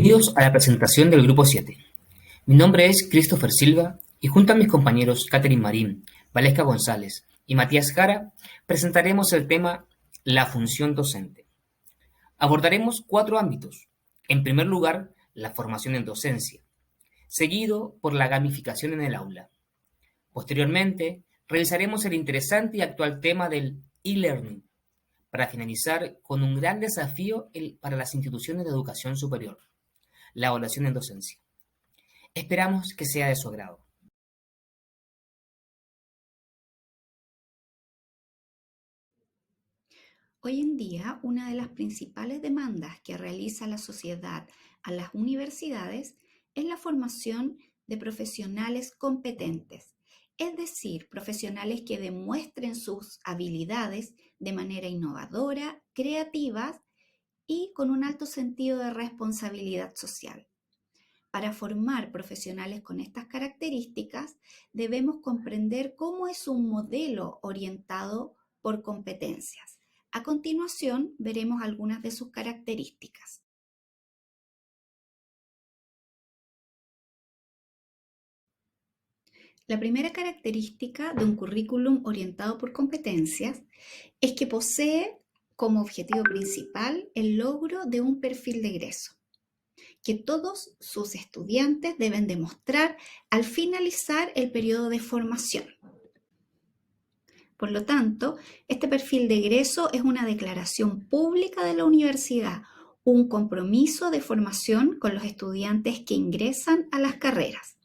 Bienvenidos a la presentación del Grupo 7. Mi nombre es Christopher Silva y junto a mis compañeros Catherine Marín, Valesca González y Matías Jara presentaremos el tema La función docente. Abordaremos 4 ámbitos. En primer lugar, la formación en docencia, seguido por la gamificación en el aula. Posteriormente, revisaremos el interesante y actual tema del e-learning, para finalizar con un gran desafío para las instituciones de educación superior, la evaluación en docencia. Esperamos que sea de su agrado. Hoy en día, una de las principales demandas que realiza la sociedad a las universidades es la formación de profesionales competentes, es decir, profesionales que demuestren sus habilidades de manera innovadora, creativa y con un alto sentido de responsabilidad social. Para formar profesionales con estas características, debemos comprender cómo es un modelo orientado por competencias. A continuación, veremos algunas de sus características. La primera característica de un currículum orientado por competencias es que posee como objetivo principal el logro de un perfil de egreso, que todos sus estudiantes deben demostrar al finalizar el periodo de formación. Por lo tanto, este perfil de egreso es una declaración pública de la universidad, un compromiso de formación con los estudiantes que ingresan a las carreras.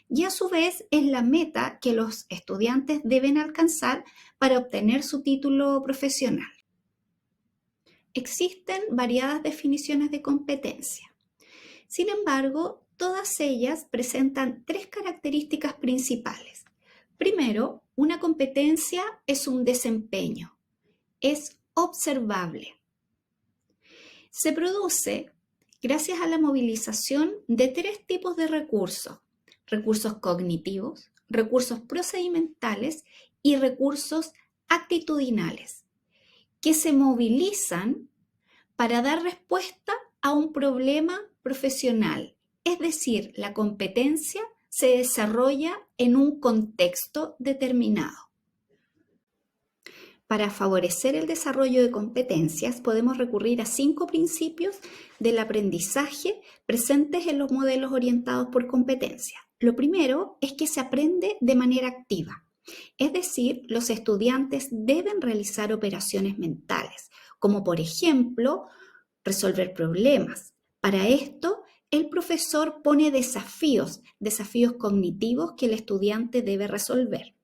Y a su vez es la meta que los estudiantes deben alcanzar para obtener su título profesional. Existen variadas definiciones de competencia. Sin embargo, todas ellas presentan 3 características principales. Primero, una competencia es un desempeño, es observable. Se produce gracias a la movilización de 3 tipos de recursos: recursos cognitivos, recursos procedimentales y recursos actitudinales, que se movilizan para dar respuesta a un problema profesional. Es decir, la competencia se desarrolla en un contexto determinado. Para favorecer el desarrollo de competencias, podemos recurrir a 5 principios del aprendizaje presentes en los modelos orientados por competencia. Lo primero es que se aprende de manera activa, es decir, los estudiantes deben realizar operaciones mentales, como por ejemplo, resolver problemas. Para esto, el profesor pone desafíos cognitivos que el estudiante debe resolver.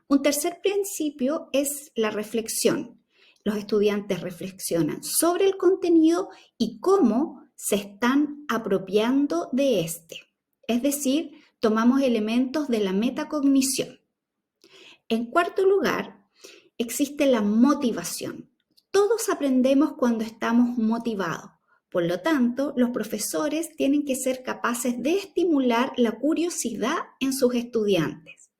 Un tercer principio es la reflexión. Los estudiantes reflexionan sobre el contenido y cómo se están apropiando de este. Es decir, tomamos elementos de la metacognición. En cuarto lugar, existe la motivación. Todos aprendemos cuando estamos motivados. Por lo tanto, los profesores tienen que ser capaces de estimular la curiosidad en sus estudiantes.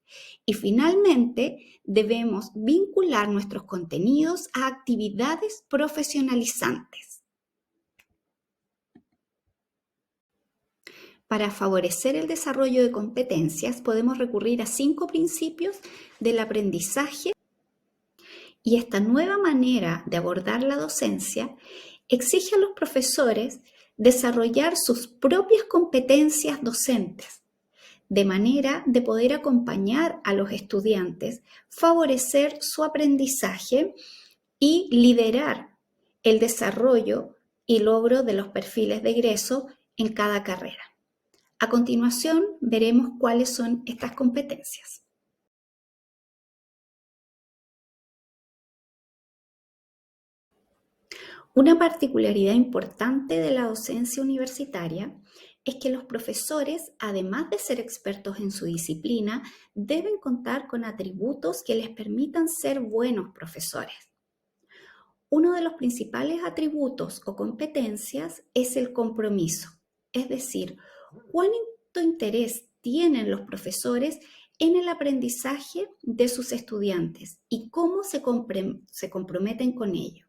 Y finalmente, debemos vincular nuestros contenidos a actividades profesionalizantes. Para favorecer el desarrollo de competencias, podemos recurrir a 5 principios del aprendizaje. Y esta nueva manera de abordar la docencia exige a los profesores desarrollar sus propias competencias docentes, de manera de poder acompañar a los estudiantes, favorecer su aprendizaje y liderar el desarrollo y logro de los perfiles de egreso en cada carrera. A continuación, veremos cuáles son estas competencias. Una particularidad importante de la docencia universitaria es que los profesores, además de ser expertos en su disciplina, deben contar con atributos que les permitan ser buenos profesores. Uno de los principales atributos o competencias es el compromiso, es decir, cuánto interés tienen los profesores en el aprendizaje de sus estudiantes y cómo se comprometen con ello.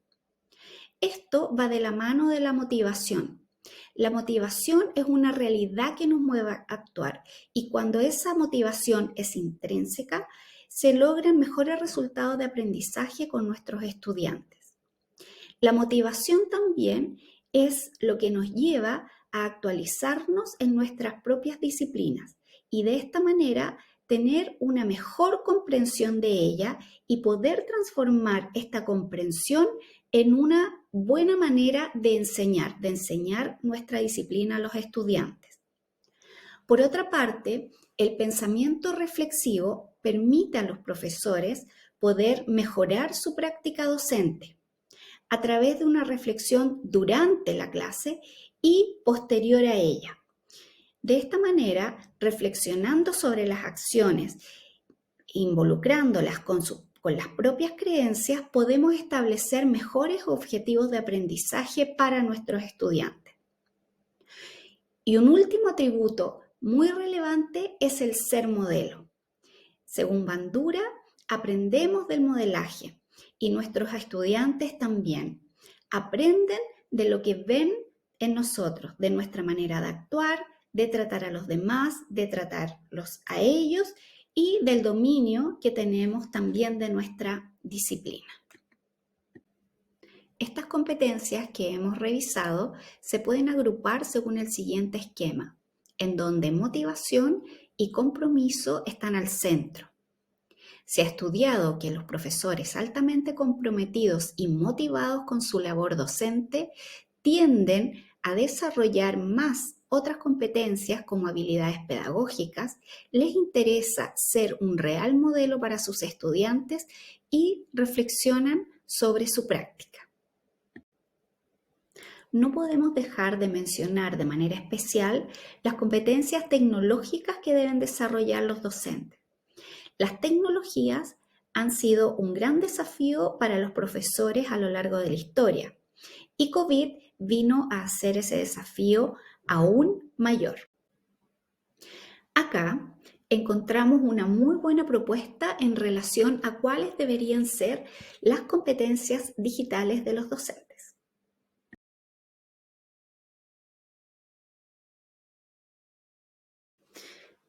Esto va de la mano de la motivación. La motivación es una realidad que nos mueve a actuar y cuando esa motivación es intrínseca, se logran mejores resultados de aprendizaje con nuestros estudiantes. La motivación también es lo que nos lleva a actualizarnos en nuestras propias disciplinas y de esta manera tener una mejor comprensión de ella y poder transformar esta comprensión en una buena manera de enseñar nuestra disciplina a los estudiantes. Por otra parte, el pensamiento reflexivo permite a los profesores poder mejorar su práctica docente a través de una reflexión durante la clase y posterior a ella. De esta manera, reflexionando sobre las acciones, involucrándolas con las propias creencias, podemos establecer mejores objetivos de aprendizaje para nuestros estudiantes. Y un último atributo muy relevante es el ser modelo. Según Bandura, aprendemos del modelaje y nuestros estudiantes también aprenden de lo que ven en nosotros, de nuestra manera de actuar, de tratar a los demás, de tratarlos a ellos y del dominio que tenemos también de nuestra disciplina. Estas competencias que hemos revisado se pueden agrupar según el siguiente esquema, en donde motivación y compromiso están al centro. Se ha estudiado que los profesores altamente comprometidos y motivados con su labor docente tienden a desarrollar más otras competencias como habilidades pedagógicas, les interesa ser un real modelo para sus estudiantes y reflexionan sobre su práctica. No podemos dejar de mencionar de manera especial las competencias tecnológicas que deben desarrollar los docentes. Las tecnologías han sido un gran desafío para los profesores a lo largo de la historia y COVID vino a hacer ese desafío aún mayor. Acá encontramos una muy buena propuesta en relación a cuáles deberían ser las competencias digitales de los docentes.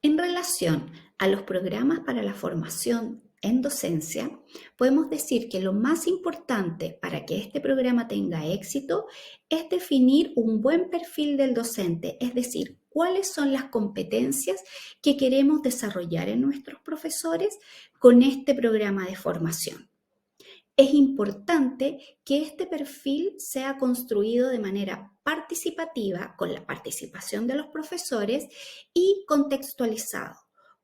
En relación a los programas para la formación en docencia, podemos decir que lo más importante para que este programa tenga éxito es definir un buen perfil del docente, es decir, cuáles son las competencias que queremos desarrollar en nuestros profesores con este programa de formación. Es importante que este perfil sea construido de manera participativa, con la participación de los profesores y contextualizado,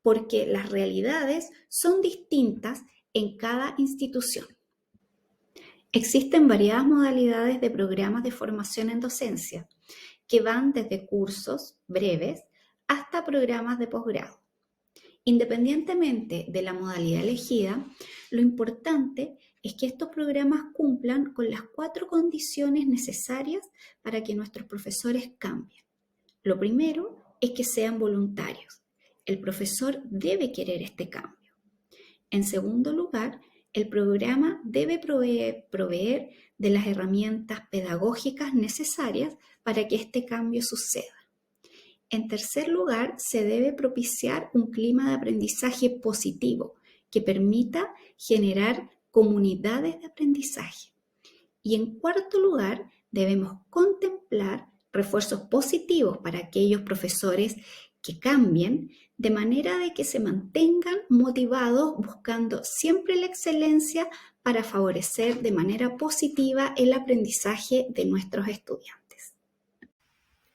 porque las realidades son distintas en cada institución. Existen variadas modalidades de programas de formación en docencia, que van desde cursos breves hasta programas de posgrado. Independientemente de la modalidad elegida, lo importante es que estos programas cumplan con las 4 condiciones necesarias para que nuestros profesores cambien. Lo primero es que sean voluntarios. El profesor debe querer este cambio. En segundo lugar, el programa debe proveer de las herramientas pedagógicas necesarias para que este cambio suceda. En tercer lugar, se debe propiciar un clima de aprendizaje positivo que permita generar comunidades de aprendizaje. Y en cuarto lugar, debemos contemplar refuerzos positivos para aquellos profesores que cambien, de manera de que se mantengan motivados buscando siempre la excelencia para favorecer de manera positiva el aprendizaje de nuestros estudiantes.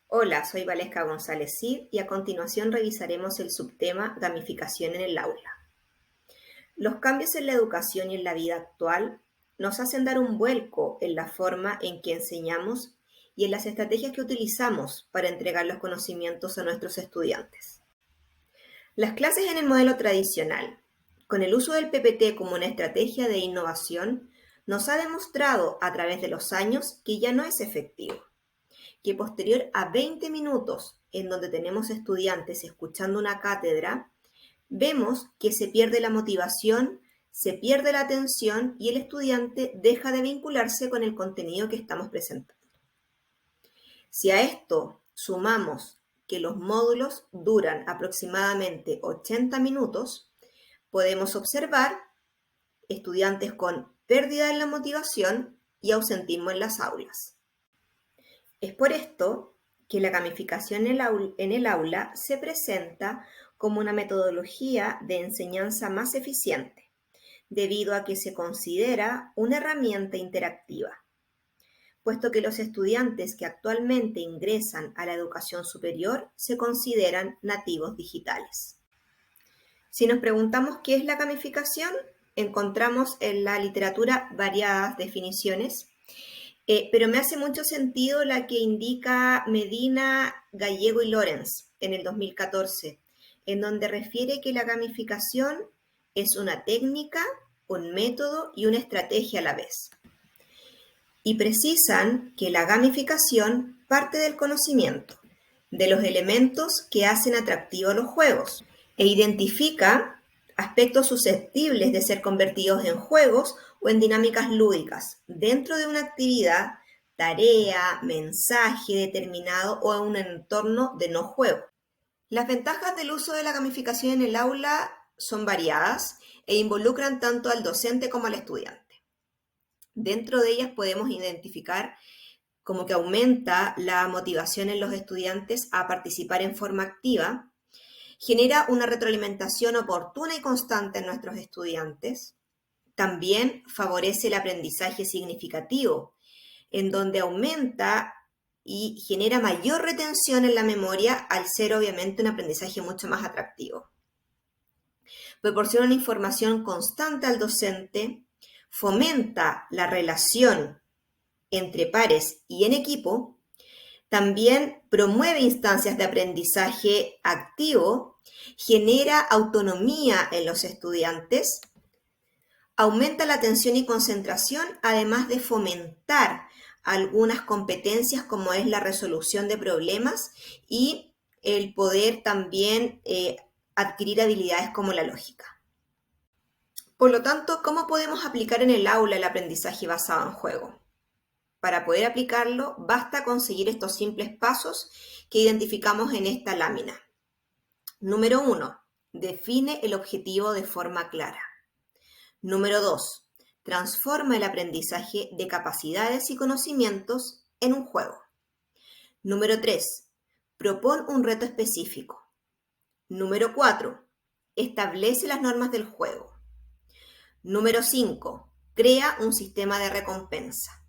Hola, soy Valesca González Cid y a continuación revisaremos el subtema Gamificación en el aula. Los cambios en la educación y en la vida actual nos hacen dar un vuelco en la forma en que enseñamos y en las estrategias que utilizamos para entregar los conocimientos a nuestros estudiantes. Las clases en el modelo tradicional, con el uso del PPT como una estrategia de innovación, nos ha demostrado a través de los años que ya no es efectivo, que posterior a 20 minutos en donde tenemos estudiantes escuchando una cátedra, vemos que se pierde la motivación, se pierde la atención y el estudiante deja de vincularse con el contenido que estamos presentando. Si a esto sumamos que los módulos duran aproximadamente 80 minutos, podemos observar estudiantes con pérdida en la motivación y ausentismo en las aulas. Es por esto que la gamificación en el aula se presenta como una metodología de enseñanza más eficiente, debido a que se considera una herramienta interactiva, puesto que los estudiantes que actualmente ingresan a la educación superior se consideran nativos digitales. Si nos preguntamos qué es la gamificación, encontramos en la literatura variadas definiciones, pero me hace mucho sentido la que indica Medina, Gallego y Lorenz en el 2014, en donde refiere que la gamificación es una técnica, un método y una estrategia a la vez. Y precisan que la gamificación parte del conocimiento, de los elementos que hacen atractivos los juegos, e identifica aspectos susceptibles de ser convertidos en juegos o en dinámicas lúdicas dentro de una actividad, tarea, mensaje determinado o en un entorno de no juego. Las ventajas del uso de la gamificación en el aula son variadas e involucran tanto al docente como al estudiante. Dentro de ellas podemos identificar como que aumenta la motivación en los estudiantes a participar en forma activa, genera una retroalimentación oportuna y constante en nuestros estudiantes. También favorece el aprendizaje significativo, en donde aumenta y genera mayor retención en la memoria al ser obviamente un aprendizaje mucho más atractivo. Proporciona una información constante al docente, fomenta la relación entre pares y en equipo, también promueve instancias de aprendizaje activo, genera autonomía en los estudiantes, aumenta la atención y concentración, además de fomentar algunas competencias como es la resolución de problemas y el poder también adquirir habilidades como la lógica. Por lo tanto, ¿cómo podemos aplicar en el aula el aprendizaje basado en juego? Para poder aplicarlo, basta con seguir estos simples pasos que identificamos en esta lámina. Número 1. Define el objetivo de forma clara. Número 2. Transforma el aprendizaje de capacidades y conocimientos en un juego. Número 3. Propon un reto específico. Número 4. Establece las normas del juego. Número 5. Crea un sistema de recompensa.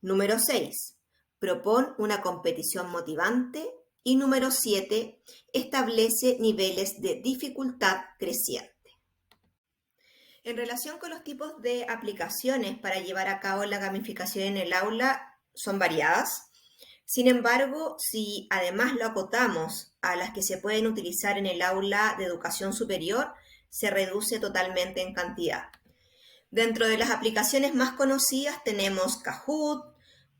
Número 6. Propon una competición motivante. Y número 7. Establece niveles de dificultad creciente. En relación con los tipos de aplicaciones para llevar a cabo la gamificación en el aula, son variadas. Sin embargo, si además lo acotamos a las que se pueden utilizar en el aula de educación superior, se reduce totalmente en cantidad. Dentro de las aplicaciones más conocidas tenemos Kahoot,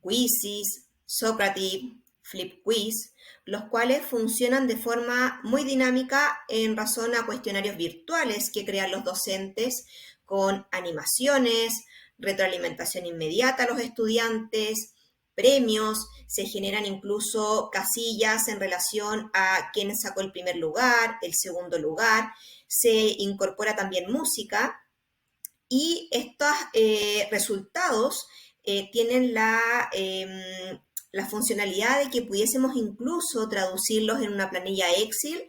Quizzes, Socrative, FlipQuiz, los cuales funcionan de forma muy dinámica en razón a cuestionarios virtuales que crean los docentes con animaciones, retroalimentación inmediata a los estudiantes, premios, se generan incluso casillas en relación a quién sacó el primer lugar, el segundo lugar, se incorpora también música y estos resultados tienen la funcionalidad de que pudiésemos incluso traducirlos en una planilla Excel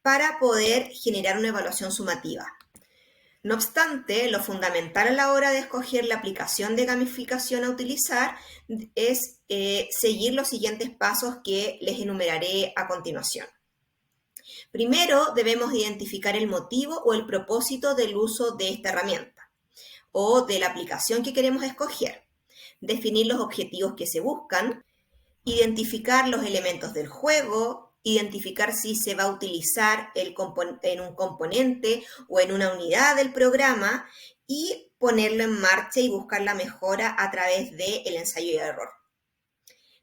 para poder generar una evaluación sumativa. No obstante, lo fundamental a la hora de escoger la aplicación de gamificación a utilizar es seguir los siguientes pasos que les enumeraré a continuación. Primero, debemos identificar el motivo o el propósito del uso de esta herramienta o de la aplicación que queremos escoger. Definir los objetivos que se buscan, identificar los elementos del juego, identificar si se va a utilizar en un componente o en una unidad del programa y ponerlo en marcha y buscar la mejora a través del ensayo y error.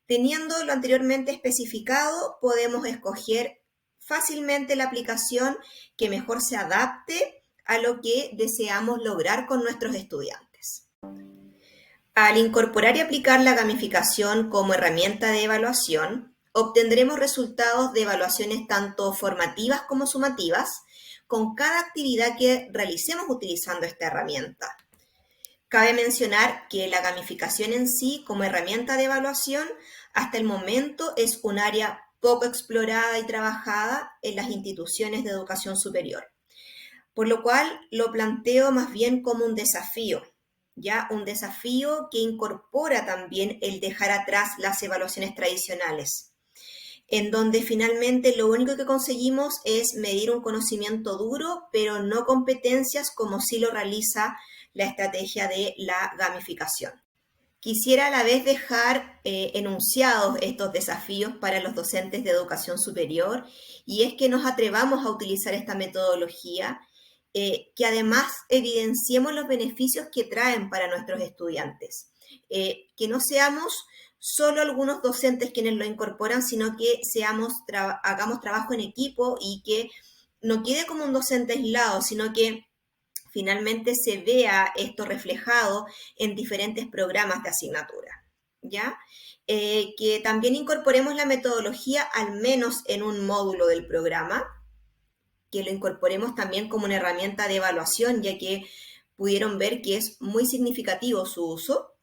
Teniendo lo anteriormente especificado, podemos escoger fácilmente la aplicación que mejor se adapte a lo que deseamos lograr con nuestros estudiantes. Al incorporar y aplicar la gamificación como herramienta de evaluación, obtendremos resultados de evaluaciones tanto formativas como sumativas con cada actividad que realicemos utilizando esta herramienta. Cabe mencionar que la gamificación en sí como herramienta de evaluación hasta el momento es un área poco explorada y trabajada en las instituciones de educación superior, por lo cual lo planteo más bien como un desafío, ya un desafío que incorpora también el dejar atrás las evaluaciones tradicionales, en donde finalmente lo único que conseguimos es medir un conocimiento duro, pero no competencias como sí lo realiza la estrategia de la gamificación. Quisiera a la vez dejar enunciados estos desafíos para los docentes de educación superior, y es que nos atrevamos a utilizar esta metodología, que además evidenciemos los beneficios que traen para nuestros estudiantes, que no seamos solo algunos docentes quienes lo incorporan, sino que hagamos trabajo en equipo y que no quede como un docente aislado, sino que finalmente se vea esto reflejado en diferentes programas de asignatura, ¿ya? Que también incorporemos la metodología al menos en un módulo del programa, que lo incorporemos también como una herramienta de evaluación, ya que pudieron ver que es muy significativo su uso,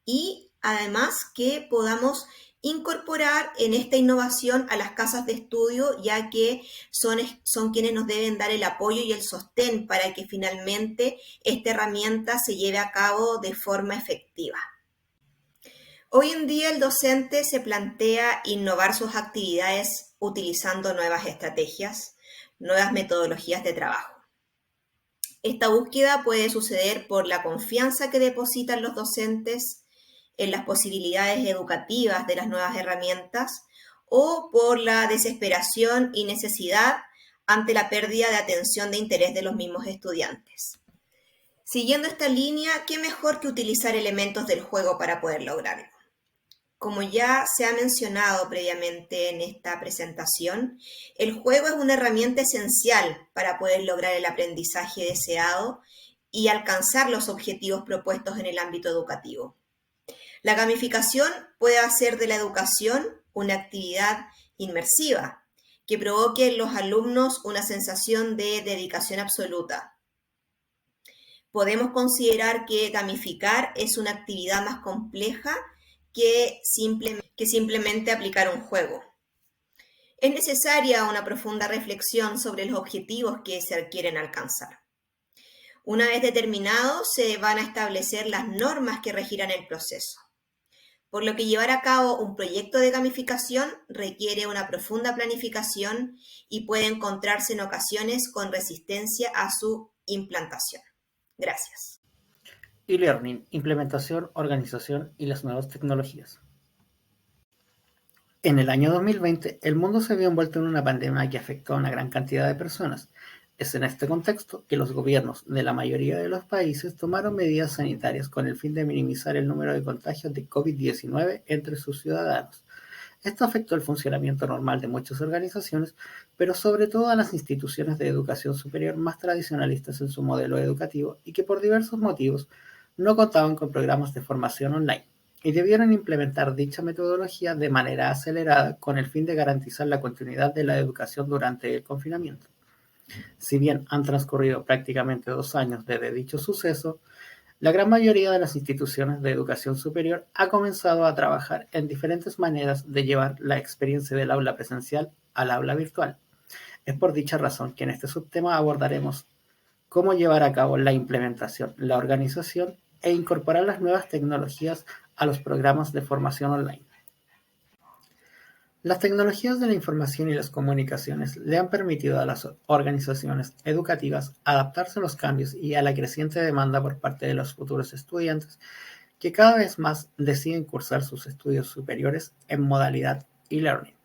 y además que podamos incorporar en esta innovación a las casas de estudio, ya que son quienes nos deben dar el apoyo y el sostén para que finalmente esta herramienta se lleve a cabo de forma efectiva. Hoy en día el docente se plantea innovar sus actividades utilizando nuevas estrategias, nuevas metodologías de trabajo. Esta búsqueda puede suceder por la confianza que depositan los docentes en las posibilidades educativas de las nuevas herramientas, o por la desesperación y necesidad ante la pérdida de atención de interés de los mismos estudiantes. Siguiendo esta línea, ¿qué mejor que utilizar elementos del juego para poder lograrlo? Como ya se ha mencionado previamente en esta presentación, el juego es una herramienta esencial para poder lograr el aprendizaje deseado y alcanzar los objetivos propuestos en el ámbito educativo. La gamificación puede hacer de la educación una actividad inmersiva que provoque en los alumnos una sensación de dedicación absoluta. Podemos considerar que gamificar es una actividad más compleja que simplemente aplicar un juego. Es necesaria una profunda reflexión sobre los objetivos que se quieren alcanzar. Una vez determinados, se van a establecer las normas que regirán el proceso, por lo que llevar a cabo un proyecto de gamificación requiere una profunda planificación y puede encontrarse en ocasiones con resistencia a su implantación. Gracias. E-learning, implementación, organización y las nuevas tecnologías. En el año 2020, el mundo se vio envuelto en una pandemia que afectó a una gran cantidad de personas. Es en este contexto que los gobiernos de la mayoría de los países tomaron medidas sanitarias con el fin de minimizar el número de contagios de COVID-19 entre sus ciudadanos. Esto afectó el funcionamiento normal de muchas organizaciones, pero sobre todo a las instituciones de educación superior más tradicionalistas en su modelo educativo y que por diversos motivos no contaban con programas de formación online, y debieron implementar dicha metodología de manera acelerada con el fin de garantizar la continuidad de la educación durante el confinamiento. Si bien han transcurrido prácticamente 2 años desde dicho suceso, la gran mayoría de las instituciones de educación superior ha comenzado a trabajar en diferentes maneras de llevar la experiencia del aula presencial al aula virtual. Es por dicha razón que en este subtema abordaremos cómo llevar a cabo la implementación, la organización e incorporar las nuevas tecnologías a los programas de formación online. Las tecnologías de la información y las comunicaciones le han permitido a las organizaciones educativas adaptarse a los cambios y a la creciente demanda por parte de los futuros estudiantes que cada vez más deciden cursar sus estudios superiores en modalidad e-learning,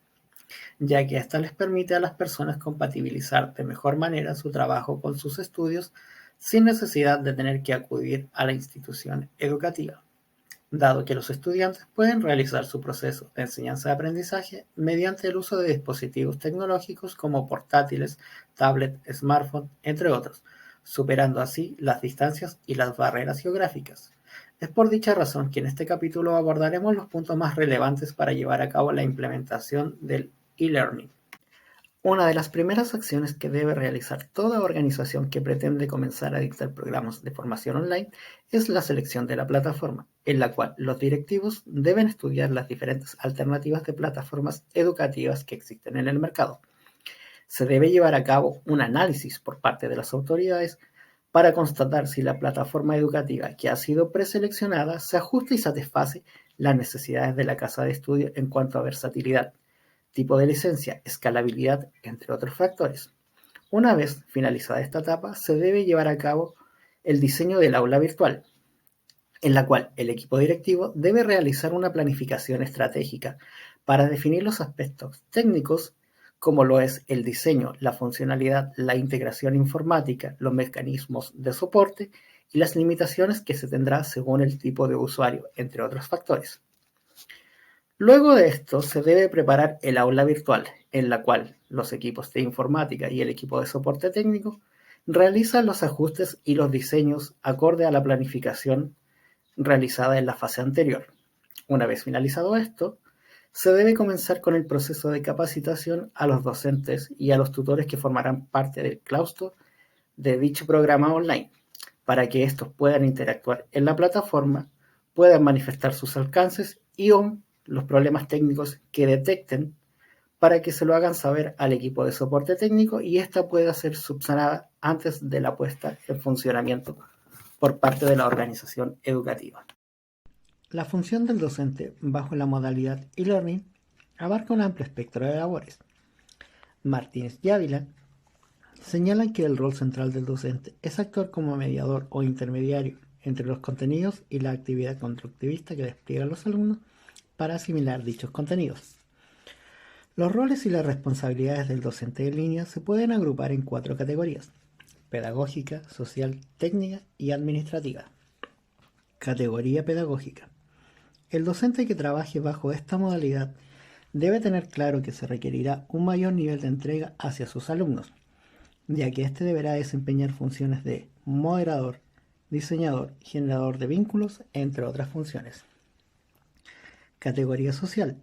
ya que esta les permite a las personas compatibilizar de mejor manera su trabajo con sus estudios sin necesidad de tener que acudir a la institución educativa, dado que los estudiantes pueden realizar su proceso de enseñanza-aprendizaje mediante el uso de dispositivos tecnológicos como portátiles, tablets, smartphones, entre otros, superando así las distancias y las barreras geográficas. Es por dicha razón que en este capítulo abordaremos los puntos más relevantes para llevar a cabo la implementación del e-learning. Una de las primeras acciones que debe realizar toda organización que pretende comenzar a dictar programas de formación online es la selección de la plataforma, en la cual los directivos deben estudiar las diferentes alternativas de plataformas educativas que existen en el mercado. Se debe llevar a cabo un análisis por parte de las autoridades para constatar si la plataforma educativa que ha sido preseleccionada se ajusta y satisface las necesidades de la casa de estudio en cuanto a versatilidad, tipo de licencia, escalabilidad, entre otros factores. Una vez finalizada esta etapa, se debe llevar a cabo el diseño del aula virtual, en la cual el equipo directivo debe realizar una planificación estratégica para definir los aspectos técnicos, como lo es el diseño, la funcionalidad, la integración informática, los mecanismos de soporte y las limitaciones que se tendrá según el tipo de usuario, entre otros factores. Luego de esto, se debe preparar el aula virtual, en la cual los equipos de informática y el equipo de soporte técnico realizan los ajustes y los diseños acorde a la planificación realizada en la fase anterior. Una vez finalizado esto, se debe comenzar con el proceso de capacitación a los docentes y a los tutores que formarán parte del claustro de dicho programa online, para que estos puedan interactuar en la plataforma, puedan manifestar sus alcances y los problemas técnicos que detecten, para que se lo hagan saber al equipo de soporte técnico y esta pueda ser subsanada antes de la puesta en funcionamiento por parte de la organización educativa. La función del docente bajo la modalidad e-learning abarca un amplio espectro de labores. Martínez y Ávila señalan que el rol central del docente es actuar como mediador o intermediario entre los contenidos y la actividad constructivista que despliegan los alumnos para asimilar dichos contenidos. Los roles y las responsabilidades del docente en línea se pueden agrupar en 4 categorías: pedagógica, social, técnica y administrativa. Categoría pedagógica. El docente que trabaje bajo esta modalidad debe tener claro que se requerirá un mayor nivel de entrega hacia sus alumnos, ya que éste deberá desempeñar funciones de moderador, diseñador, generador de vínculos, entre otras funciones. Categoría social.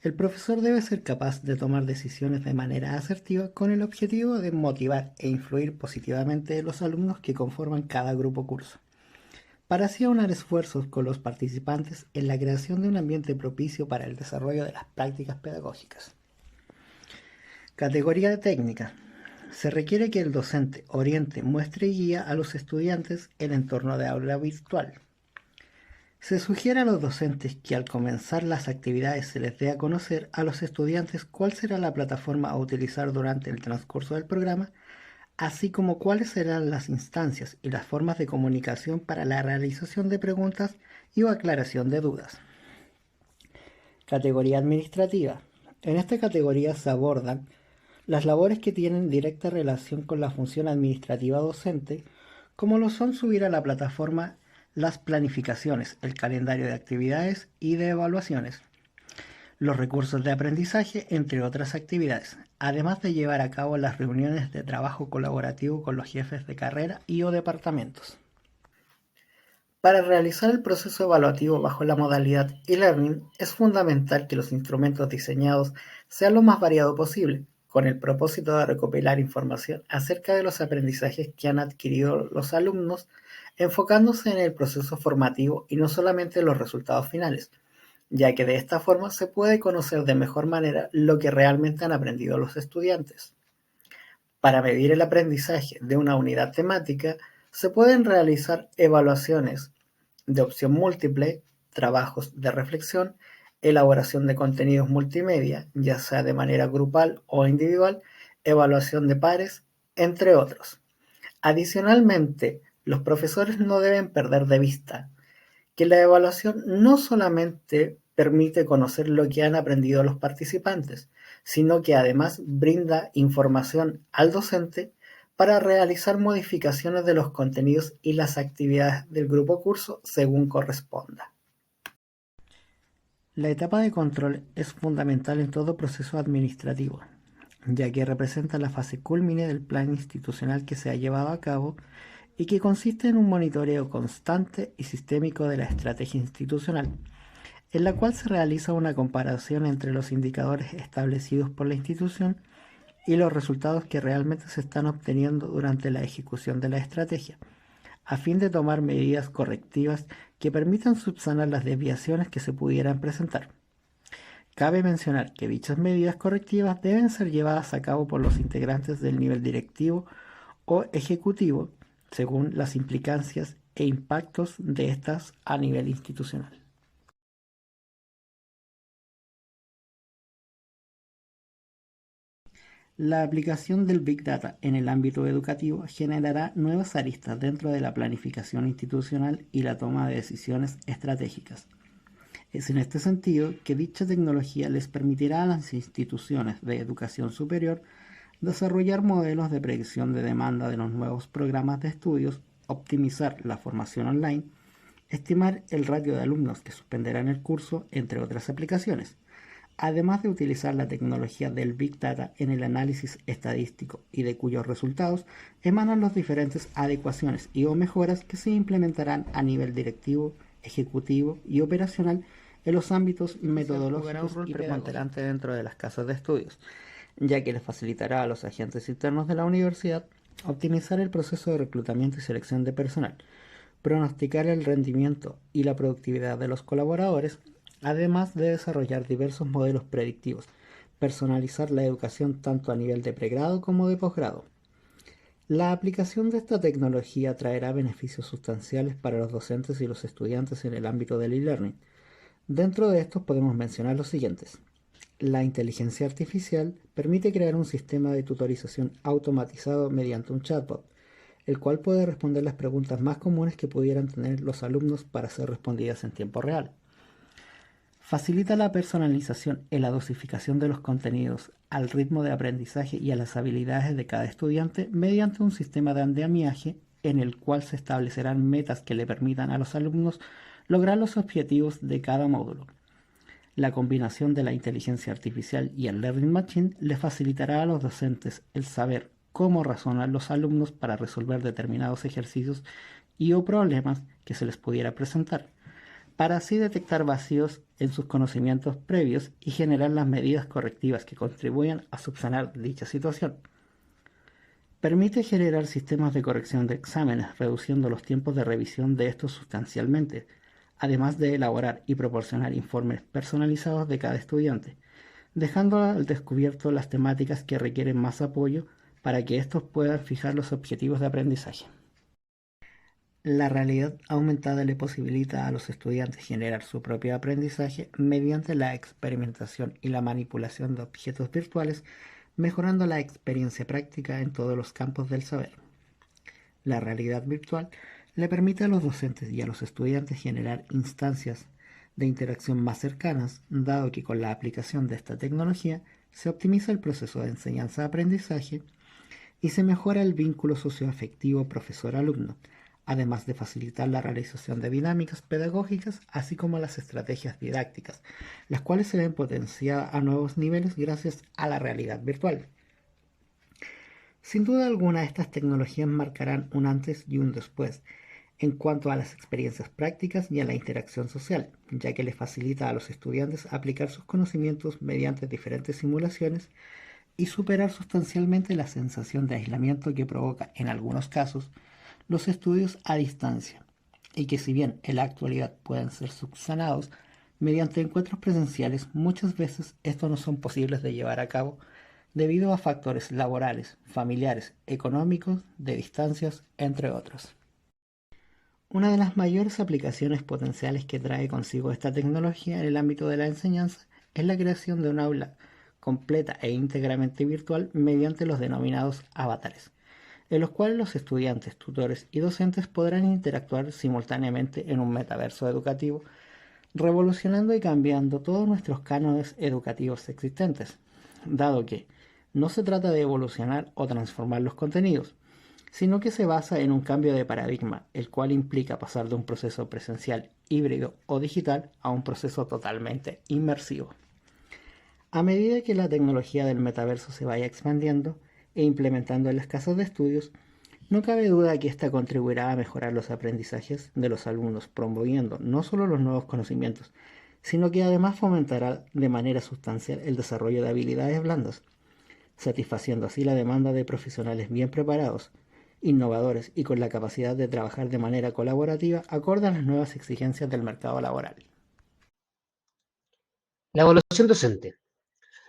El profesor debe ser capaz de tomar decisiones de manera asertiva con el objetivo de motivar e influir positivamente en los alumnos que conforman cada grupo curso, para así aunar esfuerzos con los participantes en la creación de un ambiente propicio para el desarrollo de las prácticas pedagógicas. Categoría técnica. Se requiere que el docente oriente, muestre y guíe a los estudiantes en entorno de aula virtual. Se sugiere a los docentes que al comenzar las actividades se les dé a conocer a los estudiantes cuál será la plataforma a utilizar durante el transcurso del programa, así como cuáles serán las instancias y las formas de comunicación para la realización de preguntas y o aclaración de dudas. Categoría administrativa. En esta categoría se abordan las labores que tienen directa relación con la función administrativa docente, como lo son subir a la plataforma las planificaciones, el calendario de actividades y de evaluaciones, los recursos de aprendizaje, entre otras actividades, además de llevar a cabo las reuniones de trabajo colaborativo con los jefes de carrera y o departamentos. Para realizar el proceso evaluativo bajo la modalidad e-learning, es fundamental que los instrumentos diseñados sean lo más variado posible, con el propósito de recopilar información acerca de los aprendizajes que han adquirido los alumnos, enfocándose en el proceso formativo y no solamente en los resultados finales, ya que de esta forma se puede conocer de mejor manera lo que realmente han aprendido los estudiantes. Para medir el aprendizaje de una unidad temática, se pueden realizar evaluaciones de opción múltiple, trabajos de reflexión, elaboración de contenidos multimedia, ya sea de manera grupal o individual, evaluación de pares, entre otros. Adicionalmente, los profesores no deben perder de vista que la evaluación no solamente permite conocer lo que han aprendido los participantes, sino que además brinda información al docente para realizar modificaciones de los contenidos y las actividades del grupo curso según corresponda. La etapa de control es fundamental en todo proceso administrativo. ya que representa la fase cúlmine del plan institucional que se ha llevado a cabo y que consiste en un monitoreo constante y sistémico de la estrategia institucional, en la cual se realiza una comparación entre los indicadores establecidos por la institución y los resultados que realmente se están obteniendo durante la ejecución de la estrategia, a fin de tomar medidas correctivas que permitan subsanar las desviaciones que se pudieran presentar. Cabe mencionar que dichas medidas correctivas deben ser llevadas a cabo por los integrantes del nivel directivo o ejecutivo, según las implicancias e impactos de estas a nivel institucional. La aplicación del Big Data en el ámbito educativo generará nuevas aristas dentro de la planificación institucional y la toma de decisiones estratégicas. Es en este sentido que dicha tecnología les permitirá a las instituciones de educación superior desarrollar modelos de predicción de demanda de los nuevos programas de estudios, optimizar la formación online, estimar el ratio de alumnos que suspenderán el curso, entre otras aplicaciones, además de utilizar la tecnología del Big Data en el análisis estadístico y de cuyos resultados emanan las diferentes adecuaciones y o mejoras que se implementarán a nivel directivo, ejecutivo y operacional en los ámbitos metodológicos y preponderante dentro de las casas de estudios, ya que les facilitará a los agentes internos de la universidad optimizar el proceso de reclutamiento y selección de personal, pronosticar el rendimiento y la productividad de los colaboradores, además de desarrollar diversos modelos predictivos, personalizar la educación tanto a nivel de pregrado como de posgrado. La aplicación de esta tecnología traerá beneficios sustanciales para los docentes y los estudiantes en el ámbito del e-learning. Dentro de estos podemos mencionar los siguientes. La inteligencia artificial permite crear un sistema de tutorización automatizado mediante un chatbot, el cual puede responder las preguntas más comunes que pudieran tener los alumnos para ser respondidas en tiempo real. Facilita la personalización en la dosificación de los contenidos al ritmo de aprendizaje y a las habilidades de cada estudiante mediante un sistema de andamiaje en el cual se establecerán metas que le permitan a los alumnos lograr los objetivos de cada módulo. La combinación de la inteligencia artificial y el Learning Machine le facilitará a los docentes el saber cómo razonan los alumnos para resolver determinados ejercicios y o problemas que se les pudiera presentar, para así detectar vacíos en sus conocimientos previos y generar las medidas correctivas que contribuyan a subsanar dicha situación. Permite generar sistemas de corrección de exámenes, reduciendo los tiempos de revisión de estos sustancialmente, además de elaborar y proporcionar informes personalizados de cada estudiante, dejando al descubierto las temáticas que requieren más apoyo para que estos puedan fijar los objetivos de aprendizaje. La realidad aumentada le posibilita a los estudiantes generar su propio aprendizaje mediante la experimentación y la manipulación de objetos virtuales, mejorando la experiencia práctica en todos los campos del saber. La realidad virtual le permite a los docentes y a los estudiantes generar instancias de interacción más cercanas, dado que con la aplicación de esta tecnología se optimiza el proceso de enseñanza-aprendizaje y se mejora el vínculo socioafectivo profesor-alumno, además de facilitar la realización de dinámicas pedagógicas, así como las estrategias didácticas, las cuales se ven potenciadas a nuevos niveles gracias a la realidad virtual. Sin duda alguna, estas tecnologías marcarán un antes y un después en cuanto a las experiencias prácticas y a la interacción social, ya que les facilita a los estudiantes aplicar sus conocimientos mediante diferentes simulaciones y superar sustancialmente la sensación de aislamiento que provoca, en algunos casos, los estudios a distancia, y que si bien en la actualidad pueden ser subsanados mediante encuentros presenciales, muchas veces estos no son posibles de llevar a cabo debido a factores laborales, familiares, económicos, de distancias, entre otros. Una de las mayores aplicaciones potenciales que trae consigo esta tecnología en el ámbito de la enseñanza es la creación de un aula completa e íntegramente virtual mediante los denominados avatares, en los cuales los estudiantes, tutores y docentes podrán interactuar simultáneamente en un metaverso educativo, revolucionando y cambiando todos nuestros cánones educativos existentes, dado que no se trata de evolucionar o transformar los contenidos, sino que se basa en un cambio de paradigma, el cual implica pasar de un proceso presencial, híbrido o digital a un proceso totalmente inmersivo. A medida que la tecnología del metaverso se vaya expandiendo e implementando en las casas de estudios, no cabe duda que esta contribuirá a mejorar los aprendizajes de los alumnos, promoviendo no solo los nuevos conocimientos, sino que además fomentará de manera sustancial el desarrollo de habilidades blandas, satisfaciendo así la demanda de profesionales bien preparados, innovadores y con la capacidad de trabajar de manera colaborativa acorde a las nuevas exigencias del mercado laboral. La evaluación docente.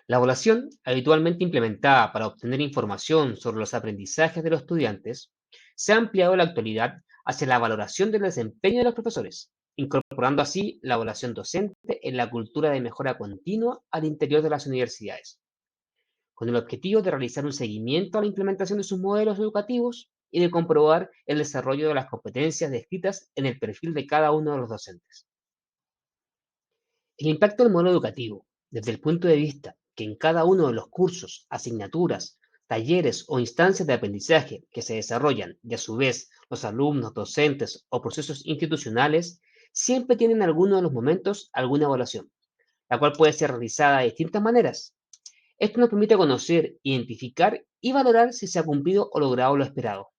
La evaluación, habitualmente implementada para obtener información sobre los aprendizajes de los estudiantes, se ha ampliado en la actualidad hacia la valoración del desempeño de los profesores, incorporando así la evaluación docente en la cultura de mejora continua al interior de las universidades, con el objetivo de realizar un seguimiento a la implementación de sus modelos educativos y de comprobar el desarrollo de las competencias descritas en el perfil de cada uno de los docentes. El impacto del modelo educativo, desde el punto de vista que en cada uno de los cursos, asignaturas, talleres o instancias de aprendizaje que se desarrollan y a su vez los alumnos, docentes o procesos institucionales, siempre tienen en alguno de los momentos alguna evaluación, la cual puede ser realizada de distintas maneras. Esto nos permite conocer, identificar y valorar si se ha cumplido o logrado lo esperado.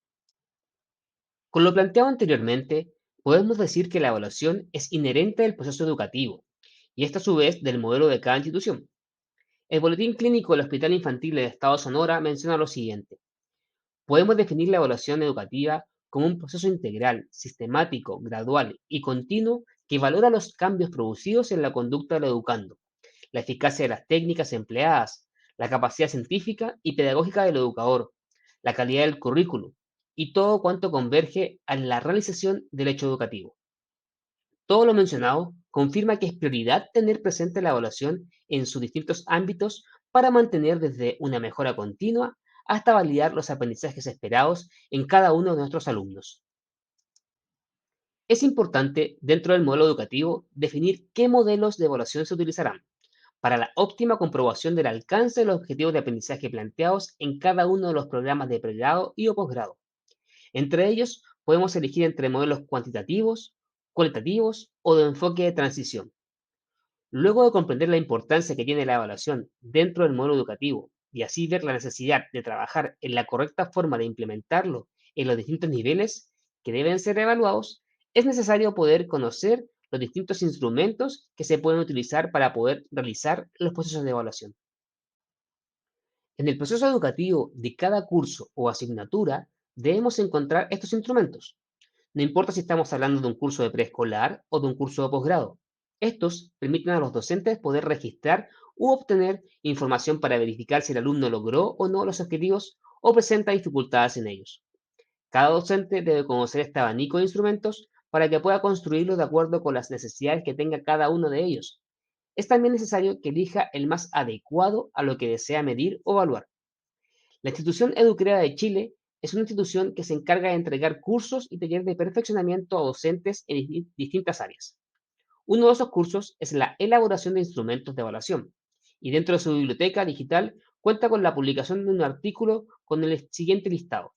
Con lo planteado anteriormente, podemos decir que la evaluación es inherente del proceso educativo y esta a su vez del modelo de cada institución. El Boletín Clínico del Hospital Infantil del Estado Sonora menciona lo siguiente: podemos definir la evaluación educativa como un proceso integral, sistemático, gradual y continuo que valora los cambios producidos en la conducta del educando, la eficacia de las técnicas empleadas, la capacidad científica y pedagógica del educador, la calidad del currículo y todo cuanto converge a la realización del hecho educativo. Todo lo mencionado confirma que es prioridad tener presente la evaluación en sus distintos ámbitos para mantener desde una mejora continua hasta validar los aprendizajes esperados en cada uno de nuestros alumnos. Es importante, dentro del modelo educativo, definir qué modelos de evaluación se utilizarán para la óptima comprobación del alcance de los objetivos de aprendizaje planteados en cada uno de los programas de pregrado y o posgrado. Entre ellos, podemos elegir entre modelos cuantitativos, cualitativos o de enfoque de transición. Luego de comprender la importancia que tiene la evaluación dentro del modelo educativo y así ver la necesidad de trabajar en la correcta forma de implementarlo en los distintos niveles que deben ser evaluados, es necesario poder conocer los distintos instrumentos que se pueden utilizar para poder realizar los procesos de evaluación. En el proceso educativo de cada curso o asignatura debemos encontrar estos instrumentos. No importa si estamos hablando de un curso de preescolar o de un curso de posgrado. Estos permiten a los docentes poder registrar u obtener información para verificar si el alumno logró o no los objetivos o presenta dificultades en ellos. Cada docente debe conocer este abanico de instrumentos para que pueda construirlos de acuerdo con las necesidades que tenga cada uno de ellos. Es también necesario que elija el más adecuado a lo que desea medir o evaluar. La institución Educrea de Chile es una institución que se encarga de entregar cursos y talleres de perfeccionamiento a docentes en distintas áreas. Uno de esos cursos es la elaboración de instrumentos de evaluación, y dentro de su biblioteca digital cuenta con la publicación de un artículo con el siguiente listado: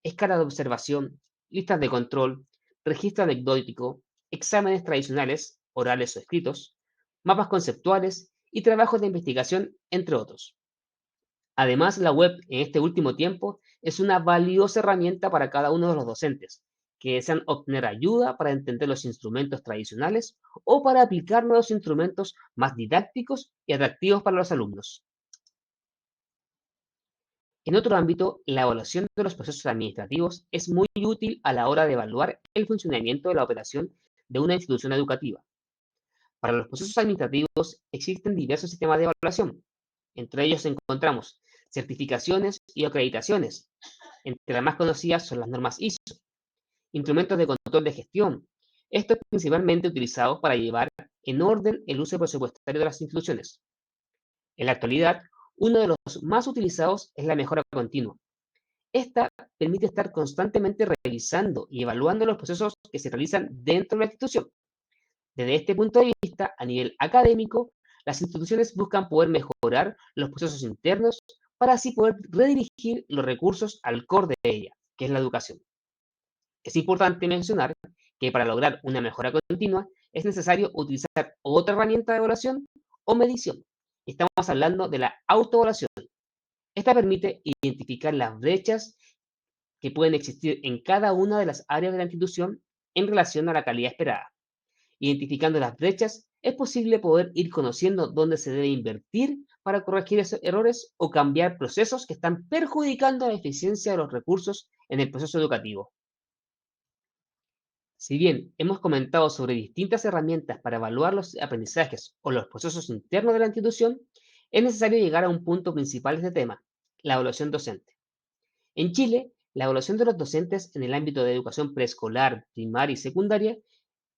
escala de observación, listas de control, registro anecdótico, exámenes tradicionales, orales o escritos, mapas conceptuales y trabajos de investigación, entre otros. Además, la web en este último tiempo es una valiosa herramienta para cada uno de los docentes que desean obtener ayuda para entender los instrumentos tradicionales o para aplicar nuevos instrumentos más didácticos y atractivos para los alumnos. En otro ámbito, la evaluación de los procesos administrativos es muy útil a la hora de evaluar el funcionamiento de la operación de una institución educativa. Para los procesos administrativos existen diversos sistemas de evaluación. Entre ellos encontramos certificaciones y acreditaciones. Entre las más conocidas son las normas ISO, instrumentos de control de gestión. Esto es principalmente utilizado para llevar en orden el uso presupuestario de las instituciones. En la actualidad, uno de los más utilizados es la mejora continua. Esta permite estar constantemente revisando y evaluando los procesos que se realizan dentro de la institución. Desde este punto de vista, a nivel académico, las instituciones buscan poder mejorar los procesos internos para así poder redirigir los recursos al core de ella, que es la educación. Es importante mencionar que para lograr una mejora continua es necesario utilizar otra herramienta de evaluación o medición, Estamos hablando de la autoevaluación. Esta permite identificar las brechas que pueden existir en cada una de las áreas de la institución en relación a la calidad esperada. Identificando las brechas, es posible poder ir conociendo dónde se debe invertir para corregir esos errores o cambiar procesos que están perjudicando la eficiencia de los recursos en el proceso educativo. Si bien hemos comentado sobre distintas herramientas para evaluar los aprendizajes o los procesos internos de la institución, es necesario llegar a un punto principal de este tema, la evaluación docente. En Chile, la evaluación de los docentes en el ámbito de educación preescolar, primaria y secundaria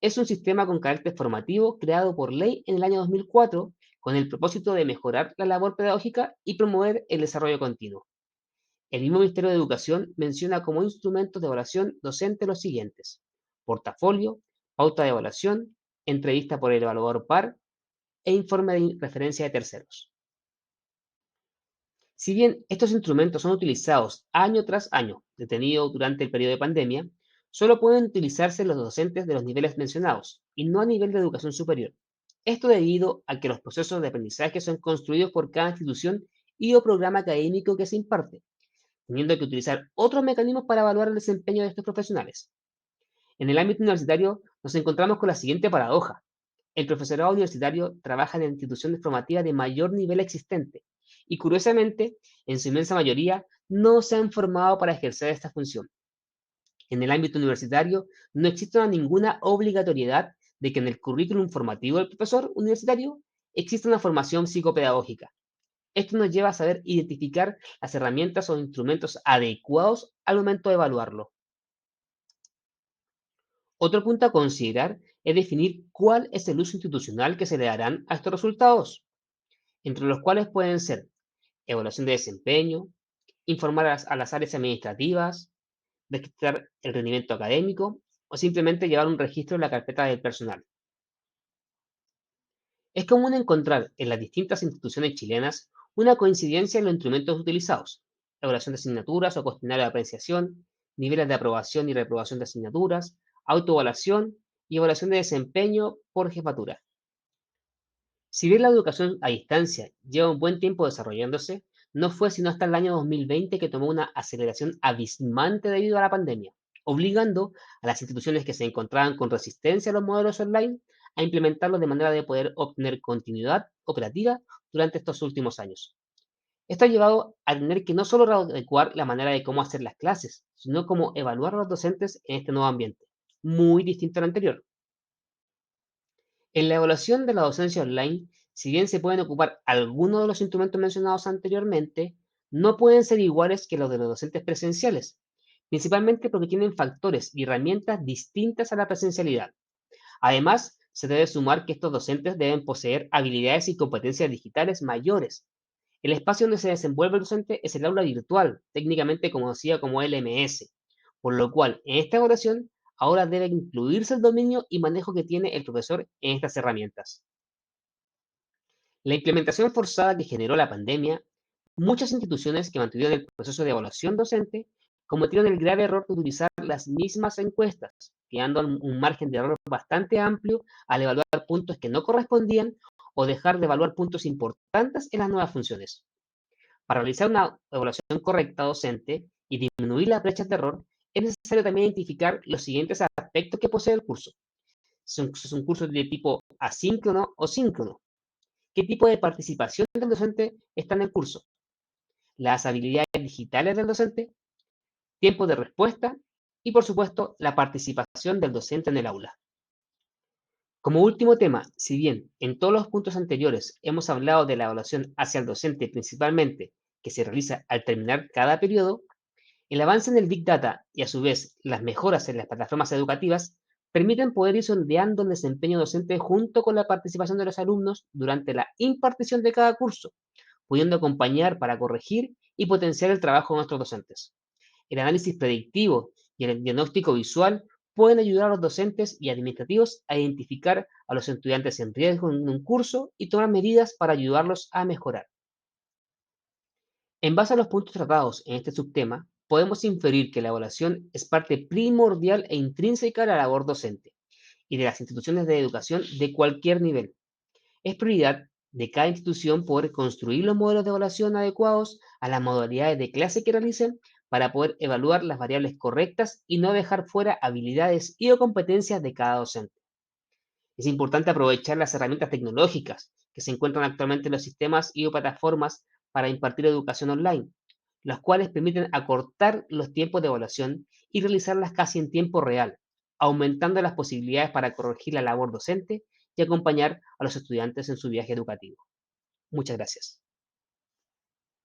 es un sistema con carácter formativo creado por ley en el año 2004 con el propósito de mejorar la labor pedagógica y promover el desarrollo continuo. El mismo Ministerio de Educación menciona como instrumentos de evaluación docente los siguientes: portafolio, pauta de evaluación, entrevista por el evaluador par e informe de referencia de terceros. Si bien estos instrumentos son utilizados año tras año, detenido durante el periodo de pandemia, solo pueden utilizarse los docentes de los niveles mencionados y no a nivel de educación superior. Esto debido a que los procesos de aprendizaje son construidos por cada institución y o programa académico que se imparte, teniendo que utilizar otros mecanismos para evaluar el desempeño de estos profesionales. En el ámbito universitario nos encontramos con la siguiente paradoja. El profesorado universitario trabaja en la institución formativa de mayor nivel existente y, curiosamente, en su inmensa mayoría, no se han formado para ejercer esta función. En el ámbito universitario no existe ninguna obligatoriedad de que en el currículum formativo del profesor universitario exista una formación psicopedagógica. Esto nos lleva a saber identificar las herramientas o instrumentos adecuados al momento de evaluarlo. Otro punto a considerar es definir cuál es el uso institucional que se le darán a estos resultados, entre los cuales pueden ser evaluación de desempeño, informar a las áreas administrativas, registrar el rendimiento académico o simplemente llevar un registro en la carpeta del personal. Es común encontrar en las distintas instituciones chilenas una coincidencia en los instrumentos utilizados: evaluación de asignaturas o cuestionario de apreciación, niveles de aprobación y reprobación de asignaturas, autoevaluación y evaluación de desempeño por jefatura. Si bien la educación a distancia lleva un buen tiempo desarrollándose, no fue sino hasta el año 2020 que tomó una aceleración abismante debido a la pandemia, obligando a las instituciones que se encontraban con resistencia a los modelos online a implementarlos de manera de poder obtener continuidad operativa durante estos últimos años. Esto ha llevado a tener que no solo adecuar la manera de cómo hacer las clases, sino cómo evaluar a los docentes en este nuevo ambiente, muy distinto al anterior. En la evaluación de la docencia online, si bien se pueden ocupar algunos de los instrumentos mencionados anteriormente, no pueden ser iguales que los de los docentes presenciales, principalmente porque tienen factores y herramientas distintas a la presencialidad. Además, se debe sumar que estos docentes deben poseer habilidades y competencias digitales mayores. El espacio donde se desenvuelve el docente es el aula virtual, técnicamente conocida como LMS, por lo cual en esta evaluación ahora debe incluirse el dominio y manejo que tiene el profesor en estas herramientas. La implementación forzada que generó la pandemia, muchas instituciones que mantuvieron el proceso de evaluación docente cometieron el grave error de utilizar las mismas encuestas, quedando un margen de error bastante amplio al evaluar puntos que no correspondían o dejar de evaluar puntos importantes en las nuevas funciones. Para realizar una evaluación correcta docente y disminuir las brechas de error, es necesario también identificar los siguientes aspectos que posee el curso. ¿Es un curso de tipo asíncrono o síncrono? ¿Qué tipo de participación del docente está en el curso? Las habilidades digitales del docente, tiempo de respuesta y, por supuesto, la participación del docente en el aula. Como último tema, si bien en todos los puntos anteriores hemos hablado de la evaluación hacia el docente principalmente, que se realiza al terminar cada periodo, el avance en el Big Data y a su vez las mejoras en las plataformas educativas permiten poder ir sondeando el desempeño docente junto con la participación de los alumnos durante la impartición de cada curso, pudiendo acompañar para corregir y potenciar el trabajo de nuestros docentes. El análisis predictivo y el diagnóstico visual pueden ayudar a los docentes y administrativos a identificar a los estudiantes en riesgo en un curso y tomar medidas para ayudarlos a mejorar. En base a los puntos tratados en este subtema, podemos inferir que la evaluación es parte primordial e intrínseca de la labor docente y de las instituciones de educación de cualquier nivel. Es prioridad de cada institución poder construir los modelos de evaluación adecuados a las modalidades de clase que realicen para poder evaluar las variables correctas y no dejar fuera habilidades y o competencias de cada docente. Es importante aprovechar las herramientas tecnológicas que se encuentran actualmente en los sistemas y o plataformas para impartir educación online, las cuales permiten acortar los tiempos de evaluación y realizarlas casi en tiempo real, aumentando las posibilidades para corregir la labor docente y acompañar a los estudiantes en su viaje educativo. Muchas gracias.